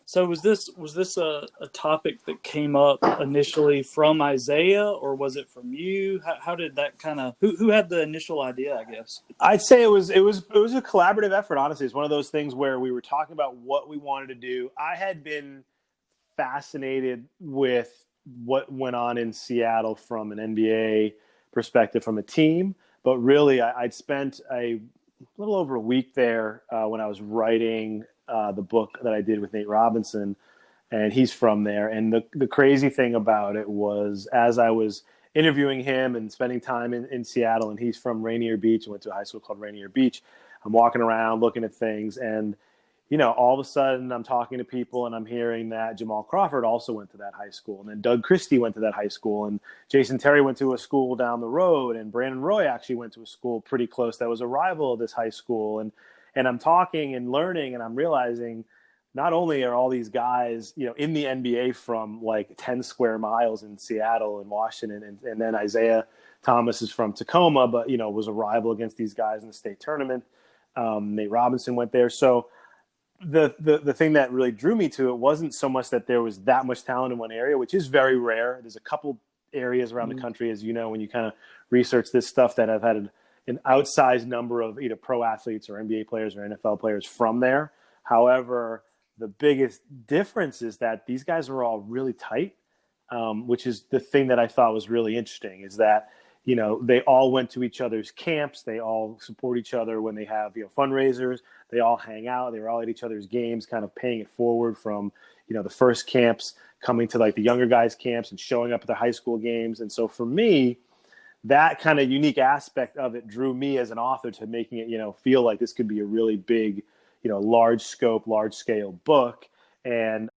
So was this a topic that came up initially from Isaiah, or was it from you? How did that kind of who had the initial idea, I guess? I'd say it was a collaborative effort. Honestly, it's one of those things where we were talking about what we wanted to do. I had been fascinated with what went on in Seattle from an NBA perspective, from a team. But really, I'd spent a little over a week there when I was writing the book that I did with Nate Robinson, and he's from there. And the crazy thing about it was, as I was interviewing him and spending time in Seattle, and he's from Rainier Beach, I went to a high school called Rainier Beach. I'm walking around looking at things, and all of a sudden I'm talking to people and I'm hearing that Jamal Crawford also went to that high school. And then Doug Christie went to that high school, and Jason Terry went to a school down the road, and Brandon Roy actually went to a school pretty close that was a rival of this high school. And I'm talking and learning, and I'm realizing not only are all these guys, in the NBA from like 10 square miles in Seattle and Washington, and then Isaiah Thomas is from Tacoma, but, was a rival against these guys in the state tournament. Nate Robinson went there. So the thing that really drew me to it wasn't so much that there was that much talent in one area, which is very rare. There's a couple areas around the country, as you know, when you kind of research this stuff, that have had an outsized number of either pro athletes or NBA players or NFL players from there. However, the biggest difference is that these guys are all really tight, which is the thing that I thought was really interesting, is that, they all went to each other's camps. They all support each other when they have, fundraisers. They all hang out. They were all at each other's games, kind of paying it forward from, the first camps coming to like the younger guys' camps and showing up at the high school games. And so for me, that kind of unique aspect of it drew me as an author to making it, feel like this could be a really big, large scope, large scale book. And